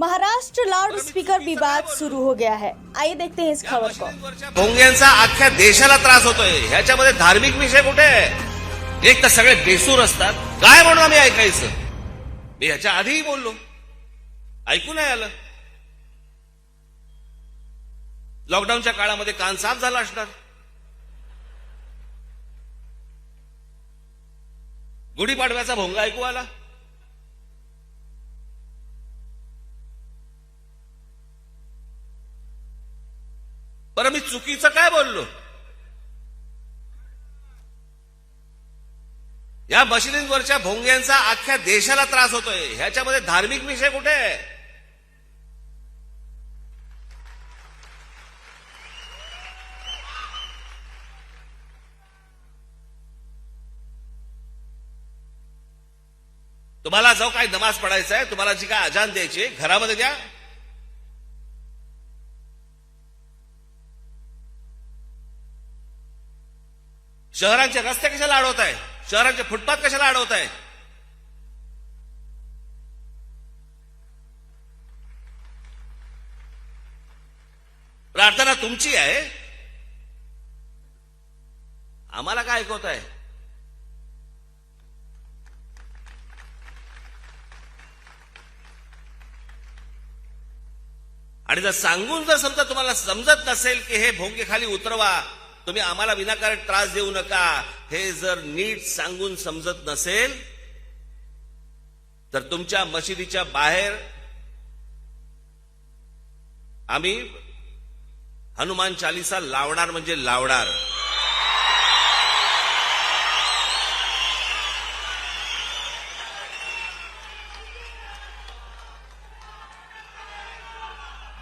Maharashtra loud speaker विवाद सुरू हो गया है। आइए देखते हैं इस खबर को। भोंग्यांचा अख्ख्या देशाला त्रास होतोय, ह्याच्यामध्ये धार्मिक विषय कुठे आहे? एक तर सगळे बेसूर असतात, काय म्हणून आम्ही ऐकायचं? मी ह्याच्या आधीही बोललो, ऐकू नाही आलं. लॉकडाऊनच्या काळामध्ये कान साफ झाला असणार. गुढीपाडव्याचा भोंगा ऐकू आला. बरं, मी चुकीचं काय बोललो? या मशिदींवरच्या भोंग्यांचा अख्ख्या देशाला त्रास होतोय, ह्याच्यामध्ये धार्मिक विषय कुठे आहे? तुम्हाला जो काही नमाज पडायचा आहे, तुम्हाला जी काय अजान द्यायची आहे, घरामध्ये द्या. शहरांचे रस्ते कशाला अडवत आहे? शहरांचे फुटपाथ कशाला अडवत आहे? प्रार्थना तुमची आहे, आम्हाला काय ऐकवत आहे? आणि जर सांगून जर समजा तुम्हाला समजत नसेल की हे भोंगे खाली उतरवा, तुम्ही आम्हाला विनाकारण त्रास देऊ नका, हे जर नीट सांगून समजत नसेल तर तुमच्या मशिदीच्या बाहेर आम्ही हनुमान चालीसा लावणार म्हणजे लावणार.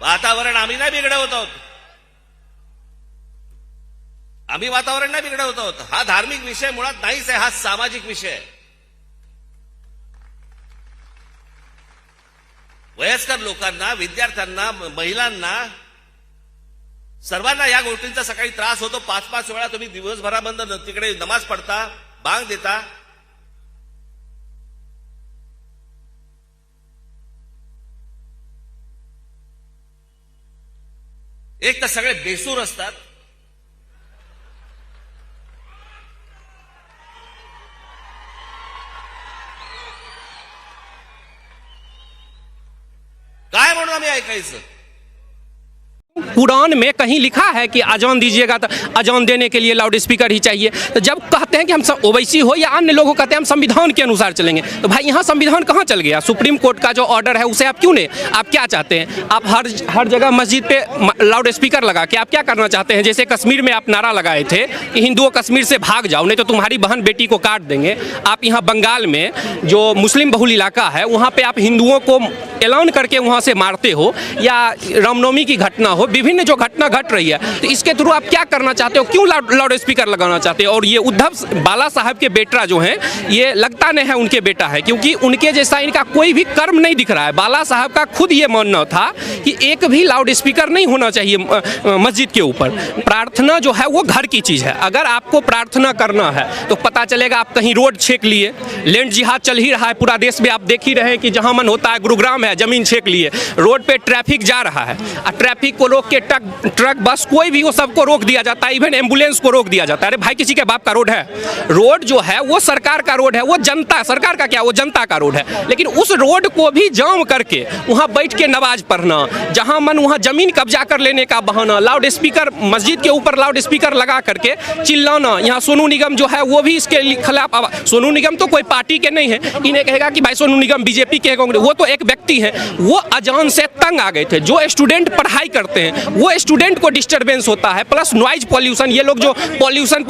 वातावरण आम्ही नाही बिघडवत आहोत, आम्ही वातावरण नाही बिघडवत आहोत. हा धार्मिक विषय मुळात नाहीच आहे, हा सामाजिक विषय आहे. वयस्कर लोकांना, विद्यार्थ्यांना, महिलांना, सर्वांना या गोष्टींचा सकाळी त्रास होतो. 5-5 वेळा तुम्ही दिवसभराबंद तिकडे नमाज पडता, बांग देता. एक तर सगळे बेसूर असतात, काय म्हणून आम्ही ऐकायचं? कुरान में कहीं लिखा है कि अजान दीजिएगा तो अजान देने के लिए लाउड स्पीकर ही चाहिए? तो जब कहते हैं कि हम ओवैसी हो या अन्य लोगों कहते हैं हम संविधान के अनुसार चलेंगे, तो भाई यहाँ संविधान कहाँ चल गया? सुप्रीम कोर्ट का जो ऑर्डर है उसे आप क्यों नहीं, आप क्या चाहते हैं? आप हर जगह मस्जिद पे लाउड स्पीकर लगा के आप क्या करना चाहते हैं? जैसे कश्मीर में आप नारा लगाए थे कि हिंदुओं कश्मीर से भाग जाओ नहीं तो तुम्हारी बहन बेटी को काट देंगे. आप यहाँ बंगाल में जो मुस्लिम बहुल इलाका है वहाँ पे आप हिंदुओं को ऐलान करके वहाँ से मारते हो, या रामनवमी की घटना हो, विभिन्न जो घटना घट रही है, तो इसके थ्रू आप क्या करना चाहते हो? क्यों लाउड स्पीकर लगाना चाहते हो? और ये उद्धव बाला साहब के बेटा जो हैं, ये लगता नहीं है उनके बेटा है, क्योंकि उनके जैसा इनका कोई भी कर्म नहीं दिख रहा है. बाला साहब का खुद ये मानना था कि एक भी लाउड स्पीकर नहीं होना चाहिए मस्जिद के ऊपर. प्रार्थना जो है वो घर की चीज़ है. अगर आपको प्रार्थना करना है तो पता चलेगा आप कहीं रोड छेक लिए, लैंड जिहाद चल ही रहा है पूरा देश में, आप देख ही रहे हैं कि जहाँ मन होता है, गुरुग्राम है, जमीन छेक लिए, रोड पे ट्रैफिक जा रहा है, ट्रैफिक को रोक के ट्रक बस कोई भी वो सबको रोक दिया जाता है, इवन एम्बुलेंस को रोक दिया जाता है. अरे भाई, किसी के बाप का रोड है? रोड जो है वो सरकार का रोड है, वो जनता, सरकार का क्या, वो जनता का रोड है. लेकिन उस रोड को भी जाम करके वहाँ बैठ के नमाज पढ़ना, जहाँ मन वहाँ जमीन कब्जा कर लेने का बहाना, लाउड स्पीकर मस्जिद के ऊपर लाउड स्पीकर लगा करके चिल्लाना. यहाँ सोनू निगम जो है वो भी इसके खिलाफ. सोनू निगम तो कोई पार्टी के नहीं है, इन्हें कहेगा कि भाई सोनू निगम बीजेपी के, कांग्रेस, वो तो एक व्यक्ति है. वो अजान से तंग आ गए थे. जो स्टूडेंट पढ़ाई करते हैं वो स्टूडेंट को डिस्टर्बेंस होता है, प्लस नॉइज पॉल्यूशन. ये लोग जो पॉल्यूशन,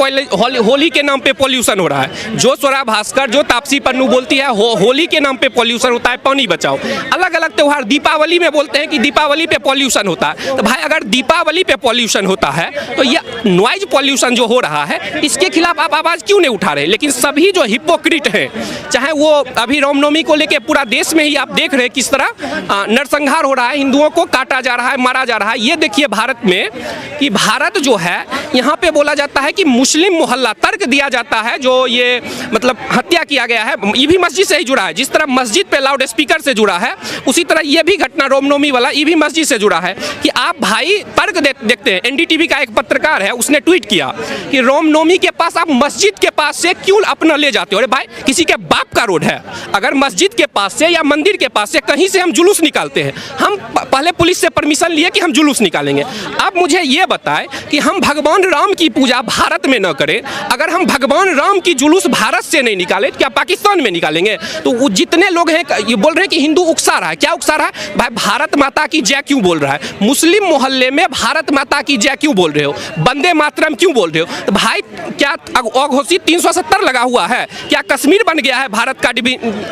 होली के नाम पे पॉल्यूशन हो रहा है. जो स्वरा भास्कर, जो तापसी पन्नू बोलती है होली के नाम पे पॉल्यूशन होता है, पानी बचाओ. अलग अलग त्योहार, दीपावली में बोलते हैं कि दीपावली पे पॉल्यूशन होता है. तो भाई अगर दीपावली पे पॉल्यूशन होता है तो ये नॉइज पॉल्यूशन जो हो रहा है इसके खिलाफ आप आवाज़ क्यों नहीं उठा रहे? लेकिन सभी जो हिपोक्रिट हैं, चाहे वो अभी रामनवमी को लेकर पूरा देश में ही आप देख रहे हैं किस तरह नरसंहार हो रहा है, हिंदुओं को काटा जा रहा है, मारा जा रहा है। ये देखिए भारत में कि भारत जो है यहाँ पे बोला जाता है कि मुस्लिम मोहल्ला, तर्क दिया जाता है जो ये मतलब हत्या किया गया है, ये भी मस्जिद से ही जुड़ा है। जिस तरह मस्जिद पे लाउड स्पीकर से जुड़ा है, उसी तरह ये भी घटना रामनवमी वाला ये भी मस्जिद से जुड़ा है। कि आप भाई तर्क देखते हैं। एनडीटीवी का एक पत्रकार है, उसने ट्वीट किया कि रामनवमी के पास आप मस्जिद के पास से क्यों अपना ले जाते हो? अरे भाई, किसी के बाप का रोड है, अगर मस्जिद के पास से या मंदिर के पास से कहीं से हम जुलूस निकालते हैं, हम पहले पुलिस से परमिशन लिए कि हम जुलूस निकालेंगे। आप मुझे ये बताएं कि हम भगवान राम की पूजा भारत में न करें, अगर हम भगवान राम की जुलूस भारत से नहीं निकाले तो क्या पाकिस्तान में निकालेंगे? तो वो जितने लोग हैं ये बोल रहे हैं कि हिंदू उकसा रहा है, क्या उकसा रहा है? भाई भारत माता की जय क्यों बोल रहा है? मुस्लिम मोहल्ले में भारत माता की जय क्यों बोल रहे हो? वंदे मातरम क्यों बोल रहे हो? तो भाई क्या अघोषित 370 लगा हुआ है? क्या कश्मीर बन गया है भारत का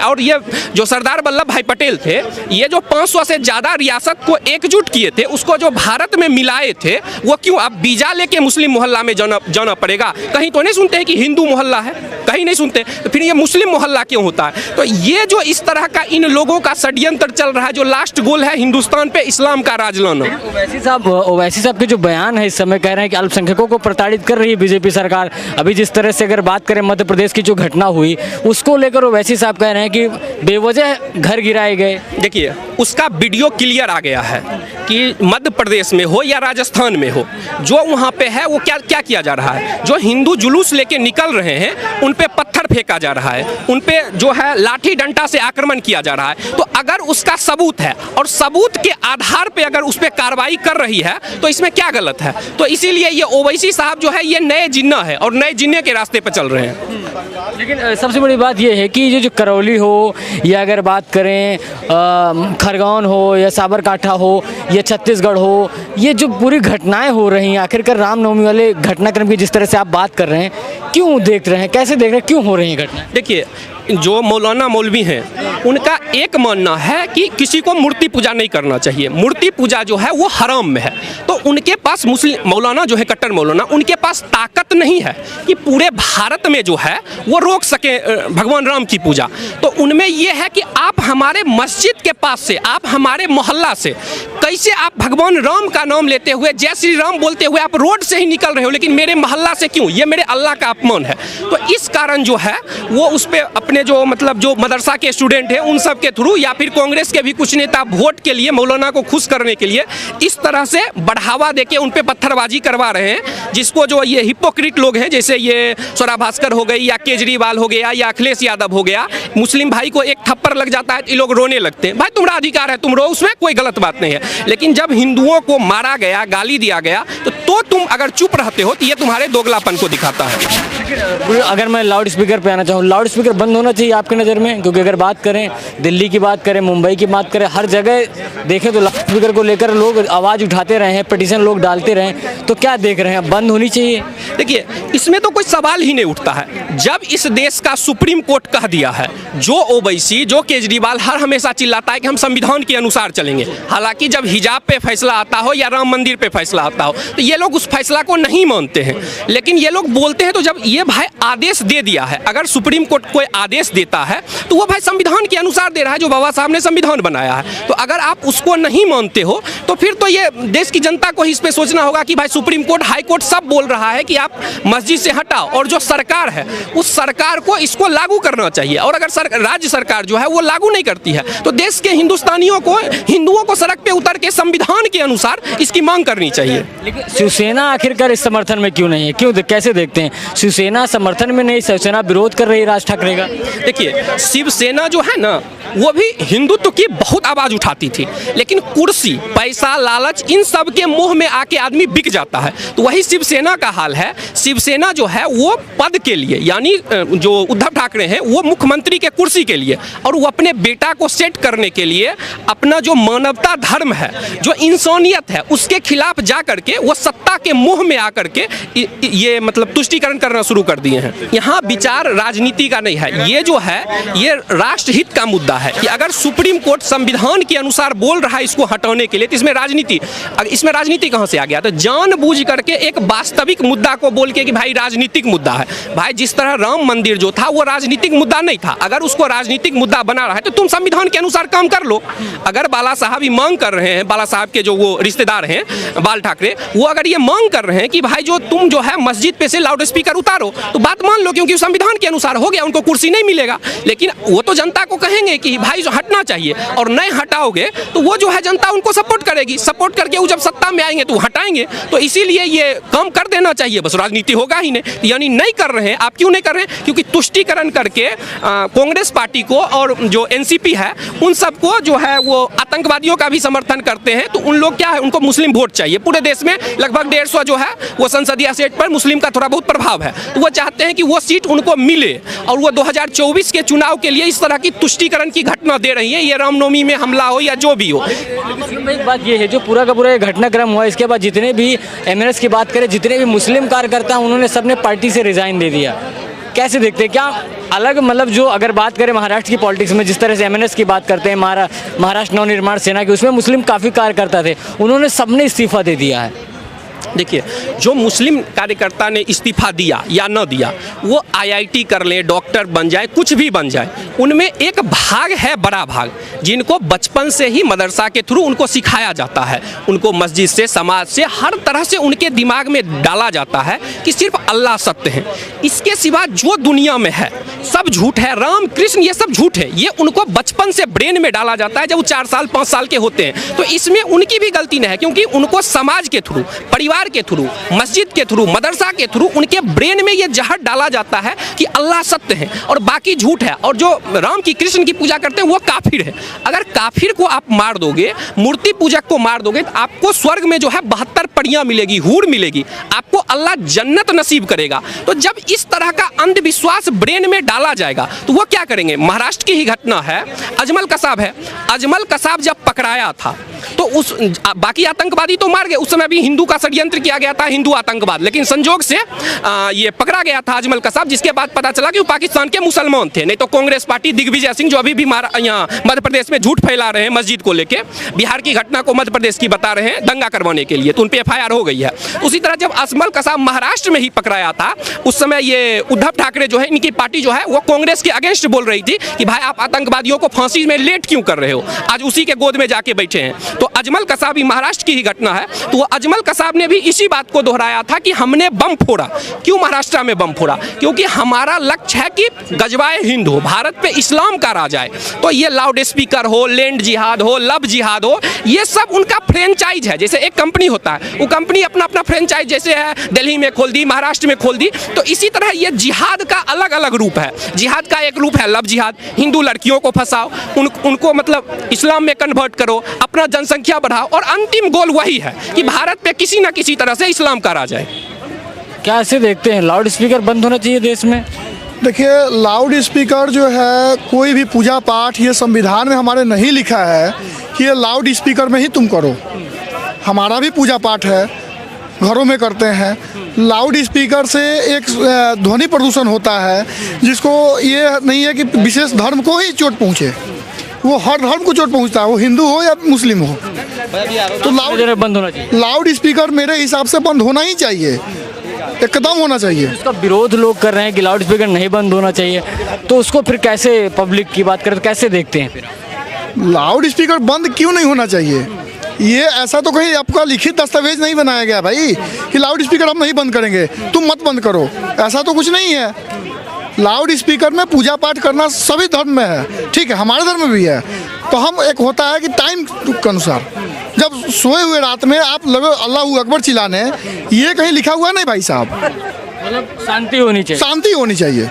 और ये जो सरदार वल्लभ भाई पटेल थे, ये जो 500 से ज्यादा रियासत को एकजुट किए थे, उसको जो भारत में मिलाए थे, वो क्यों अब वीजा लेके मुस्लिम मोहल्ला में जाना पड़ेगा? कहीं तो नहीं सुनते हैं कि हिंदू मोहल्ला है, कहीं नहीं सुनते, तो फिर ये मुस्लिम मोहल्ला क्यों होता है? तो ये जो इस तरह का इन लोगों का षड्यंत्र चल रहा है, जो लास्ट गोल है हिंदुस्तान पे इस्लाम का राज लाना। ओवैसी साहब के जो बयान है इस समय कह रहे हैं कि अल्पसंख्यकों को प्रताड़ित कर रही है बीजेपी सरकार। अभी जिस तरह से अगर बात करें मध्य प्रदेश की जो घटना हुई, उसको लेकर ओवैसी साहब कह रहे हैं कि बेवजह घर गिराए गए। देखिए, उसका वीडियो क्लियर आ गया है कि मध्य प्रदेश में हो या राजस्थान में हो, जो वहाँ पे है वो क्या क्या किया जा रहा है। जो हिंदू जुलूस लेके निकल रहे हैं उन पे पत्थर फेंका जा रहा है, उन पे जो है लाठी डंडा से आक्रमण किया जा रहा है। तो अगर उसका सबूत है और सबूत के आधार पे अगर उस पे कार्रवाई कर रही है तो इसमें क्या गलत है? तो इसीलिए ये ओवैसी साहब जो है ये नए जिन्ना है और नए जिन्ने के रास्ते पे चल रहे हैं। लेकिन सबसे बड़ी बात यह है कि ये जो करौली हो या अगर बात करें खरगोन हो या साबरकाठा हो या छत्तीसगढ़ हो, ये जो पूरी घटनाएं हो रही हैं, आखिरकार रामनवमी वाले घटनाक्रम की जिस तरह से आप बात कर रहे हैं, क्यों देख रहे हैं, कैसे देख रहे हैं, क्यों हो रही हैं घटनाएं? देखिए, जो मौलाना मौलवी हैं उनका एक मानना है कि किसी को मूर्ति पूजा नहीं करना चाहिए, मूर्ति पूजा जो है वो हराम में है। तो उनके पास मुस्लिम मौलाना जो है, कट्टर मौलाना, उनके पास ताकत नहीं है कि पूरे भारत में जो है वो रोक सके भगवान राम की पूजा। तो उनमें ये है कि आप हमारे मस्जिद के पास से, आप हमारे मोहल्ला से कैसे आप भगवान राम का नाम लेते हुए, जय श्री राम बोलते हुए आप रोड से ही निकल रहे हो, लेकिन मेरे मोहल्ला से क्यों? ये मेरे अल्लाह का अपमान है। तो इस कारण जो है वो उस पर अपने जो मतलब जो मदरसा के स्टूडेंट हैं उन सब के थ्रू या फिर कांग्रेस के भी कुछ नेता वोट के लिए मौलाना को खुश करने के लिए इस तरह से बढ़ावा देके उन पे पत्थरबाजी करवा रहे हैं, जिसको जो ये हिपोक्रिट लोग हैं, जैसे ये स्वरा भास्कर हो गई या केजरीवाल हो गया या अखिलेश यादव हो गया, मुस्लिम भाई को एक थप्पड़ लग जाता है तो ये लोग रोने लगते हैं। भाई तुम्हारा अधिकार है, तुम रो, उसमें कोई गलत बात नहीं है। लेकिन जब हिंदुओं को मारा गया, गाली दिया गया, तो तुम अगर चुप रहते हो तो ये तुम्हारे दोगलापन को दिखाता है। अगर मैं लाउड स्पीकर पे आना चाहूँ, लाउड स्पीकर बंद होना चाहिए आपके नज़र में? क्योंकि अगर बात करें दिल्ली की, बात करें मुंबई की, बात करें, हर जगह देखें तो लाउड स्पीकर को लेकर लोग आवाज़ उठाते रहे हैं, पिटीशन लोग डालते रहे, तो क्या देख रहे हैं, बंद होनी चाहिए? देखिए, इसमें तो कोई सवाल ही नहीं उठता है। जब इस देश का सुप्रीम कोर्ट कह दिया है, जो ओवैसी, जो केजरीवाल हर हमेशा चिल्लाता है कि हम संविधान के अनुसार चलेंगे, हालांकि जब हिजाब पे फैसला आता हो या राम मंदिर पे फैसला आता हो तो ये लोग उस फैसला को नहीं मानते हैं। लेकिन ये लोग बोलते हैं, तो जब ये भाई आदेश दे दिया है, अगर सुप्रीम कोर्ट कोई आदेश देता है तो वो भाई संविधान के अनुसार दे रहा है, जो बाबा साहब ने संविधान बनाया है। तो अगर आप उसको नहीं मानते हो तो फिर तो ये देश की जनता को इस पे सोचना होगा कि भाई सुप्रीम कोर्ट, हाई कोर्ट सब बोल रहा है कि आप मस्जिद से हटाओ, और जो सरकार है उस सरकार को इसको लागू करना चाहिए। और अगर राज्य सरकार जो है वो लागू नहीं करती है तो देश के हिंदुस्तानियों को, हिंदुओं को सड़क पे उतर के संविधान के अनुसार इसकी मांग करनी चाहिए। लेकिन शिवसेना आखिरकार इस समर्थन में क्यों नहीं है? क्यों, कैसे देखते हैं? शिवसेना समर्थन में नहीं, शिवसेना विरोध कर रही है राज ठाकरे का। देखिए, शिवसेना जो है ना वो भी हिंदुत्व की बहुत आवाज उठाती थी, लेकिन कुर्सी, पैसा, लालच, इन सब के मोह में आके आदमी बिक जाता है। तो वही शिवसेना का हाल है। शिवसेना जो है वो पद के लिए, यानी जो उद्धव ठाकरे हैं वो मुख्यमंत्री के कुर्सी के लिए, और वो अपने बेटा को सेट करने के लिए अपना जो मानवता धर्म है, जो इंसानियत है, उसके खिलाफ जा करके वो सत्ता के मोह में आकर के ये मतलब तुष्टीकरण करना शुरू शुरू कर दिए हैं। यहाँ विचार राजनीति का नहीं है, ये जो है ये राष्ट्रहित का मुद्दा है कि अगर सुप्रीम कोर्ट संविधान के अनुसार बोल रहा है इसको हटाने के लिए, तो इसमें राजनीति कहाँ से आ गया? तो जानबूझ करके एक वास्तविक मुद्दा को बोल के कि भाई राजनीतिक मुद्दा है। भाई जिस तरह राम मंदिर जो था वो राजनीतिक मुद्दा नहीं था, अगर उसको राजनीतिक मुद्दा बना रहा है तो तुम संविधान के अनुसार काम कर लो। अगर बाला साहब ही मांग कर रहे हैं, बाला साहब के जो वो रिश्तेदार हैं बाल ठाकरे, वो अगर ये मांग कर रहे हैं कि भाई जो तुम जो है मस्जिद पे से लाउड स्पीकर उतारो, तो बात मान लो, क्योंकि संविधान के अनुसार हो गया, उनको कुर्सी नहीं मिलेगा। लेकिन वो तो जनता को कहेंगे कि भाई जो हटना चाहिए, और नहीं हटाओगे तो वो जो है जनता उनको सपोर्ट करेगी, सपोर्ट करके वो जब सत्ता में आएंगे तो हटाएंगे। तो इसीलिए ये काम कर देना चाहिए, बस राजनीति होगा ही नहीं। यानी नहीं कर रहे हैं। आप क्यों नहीं कर रहे हैं? क्योंकि तुष्टीकरण करके कांग्रेस पार्टी को और जो एनसीपी है उन सबको जो है वो आतंकवादियों का भी समर्थन करते हैं। तो उन लोग क्या है, उनको मुस्लिम वोट चाहिए। पूरे देश में लगभग 150 जो है वो संसदीय सीट पर मुस्लिम का थोड़ा बहुत प्रभाव है, तो वो चाहते हैं कि वो सीट उनको मिले, और वो 2024 के चुनाव के लिए इस तरह की तुष्टीकरण की घटना दे रही है। ये रामनवमी में हमला हो या जो भी हो। एक बात ये है, जो पूरा का पूरा घटनाक्रम हुआ, इसके बाद जितने भी एमएनएस की बात करें, जितने भी मुस्लिम कार्यकर्ता हैं, उन्होंने सबने पार्टी से रिजाइन दे दिया। कैसे देखते हैं? क्या अलग मतलब जो अगर बात करें महाराष्ट्र की पॉलिटिक्स में, जिस तरह से एमएनएस की बात करते हैं, महाराष्ट्र नवनिर्माण सेना की, उसमें मुस्लिम काफ़ी कार्यकर्ता थे, उन्होंने सबने इस्तीफा दे दिया है। देखिए, जो मुस्लिम कार्यकर्ता ने इस्तीफा दिया या न दिया, वो आईआईटी कर ले, डॉक्टर बन जाए, कुछ भी बन जाए, उनमें एक भाग है, बड़ा भाग, जिनको बचपन से ही मदरसा के थ्रू उनको सिखाया जाता है, उनको मस्जिद से, समाज से, हर तरह से उनके दिमाग में डाला जाता है कि सिर्फ अल्लाह सत्य है, इसके सिवा जो दुनिया में है सब झूठ है, राम कृष्ण ये सब झूठ है। ये उनको बचपन से ब्रेन में डाला जाता है जब वो 4 साल 5 साल के होते हैं। तो इसमें उनकी भी गलती नहीं है, क्योंकि उनको समाज के थ्रू, परिवार के थ्रू, मस्जिद के थ्रू, मदरसा के थ्रू उनके ब्रेन में ये जहर डाला जाता है कि अल्लाह सत्य है और बाकी झूठ है, और जो राम की कृष्ण की पूजा करते हैं वो काफिर है। अगर काफिर को आप मार दोगे, मूर्ति पूजक को मार दोगे, तो आपको स्वर्ग में जो है 72 परियां मिलेगी, हूर मिलेगी, आपको अल्लाह जन्नत नसीब करेगा। तो जब इस तरह का अंधविश्वास ब्रेन में डाला जाएगा तो वो क्या करेंगे? महाराष्ट्र की ही घटना है, अजमल कसाब है। अजमल कसाब जब पकड़ाया था तो उस बाकी आतंकवादी तो मार गए, उस समय भी हिंदू का षड्यंत्र किया गया था, हिंदू आतंकवाद, लेकिन संजोग से ये पकड़ा गया था अजमल कसाब, जिसके बाद पता चला कि वो पाकिस्तान के मुसलमान थे। नहीं तो कांग्रेस पार्टी दिग्विजय सिंह जो अभी भी यहाँ मध्य प्रदेश में झूठ फैला रहे हैं मस्जिद को लेके, बिहार की घटना को मध्य प्रदेश की बता रहे हैं दंगा करवाने के लिए, तो उन पर FIR हो गई है। उसी तरह जब अजमल कसाब महाराष्ट्र में ही पकड़ाया था, उस समय ये उद्धव ठाकरे जो है, इनकी पार्टी जो है वो कांग्रेस के अगेंस्ट बोल रही थी कि भाई आप आतंकवादियों को फांसी में लेट क्यों कर रहे हो, आज उसी के गोद में जाके बैठे हैं। तो अजमल कसाब ही महाराष्ट्र की ही घटना है, तो वो अजमल कसाब ने भी इसी बात को दोहराया था कि हमने बम फोड़ा। क्यों महाराष्ट्र में बम फोड़ा? क्योंकि हमारा लक्ष्य है कि गजवाए हिंद हो, भारत पे इस्लाम का राज आए। तो ये लाउड स्पीकर हो, लैंड जिहाद हो, लव जिहाद हो, ये सब उनका फ्रेंचाइज है। जैसे एक कंपनी होता है, वो कंपनी अपना अपना फ्रेंचाइज जैसे है दिल्ली में खोल दी, महाराष्ट्र में खोल दी, तो इसी तरह ये जिहाद का अलग अलग रूप है। जिहाद का एक रूप है लव जिहाद, हिंदू लड़कियों को फंसाओ, उनको मतलब इस्लाम में कन्वर्ट करो, अपना जनसंख्या बढ़ाओ, और अंतिम गोल वही है कि भारत पे किसी ना किसी तरह से इस्लाम का राज आए। क्या ऐसे देखते हैं लाउड स्पीकर बंद होना चाहिए देश में? देखिए, लाउड स्पीकर जो है, कोई भी पूजा पाठ, ये संविधान में हमारे नहीं लिखा है कि ये लाउड स्पीकर में ही तुम करो। हमारा भी पूजा पाठ है, घरों में करते हैं। लाउड स्पीकर से एक ध्वनि प्रदूषण होता है, जिसको ये नहीं है कि विशेष धर्म को ही चोट पहुँचे, वो हर धर्म को चोट पहुँचता है, वो हिंदू हो या मुस्लिम हो। तो बंद होना चाहिए। लाउड स्पीकर मेरे हिसाब से बंद होना ही चाहिए, एकदम होना चाहिए। उसका विरोध लोग कर रहे हैं कि लाउड स्पीकर नहीं बंद होना चाहिए, तो उसको फिर कैसे पब्लिक की बात करें तो कैसे देखते हैं? फिर लाउड स्पीकर बंद क्यों नहीं होना चाहिए? ये ऐसा तो कहीं आपका लिखित दस्तावेज नहीं बनाया गया भाई कि लाउड स्पीकर हम नहीं बंद करेंगे, तुम मत बंद करो, ऐसा तो कुछ नहीं है। लाउड स्पीकर में पूजा पाठ करना सभी धर्म में है, ठीक है, हमारे धर्म में भी है। तो हम एक होता है कि टाइम के अनुसार, जब सोए हुए रात में आप लगे अल्लाह अकबर चिल्लाने, ये कहीं लिखा हुआ नहीं भाई साहब। मतलब शांति होनी चाहिए, शांति होनी चाहिए।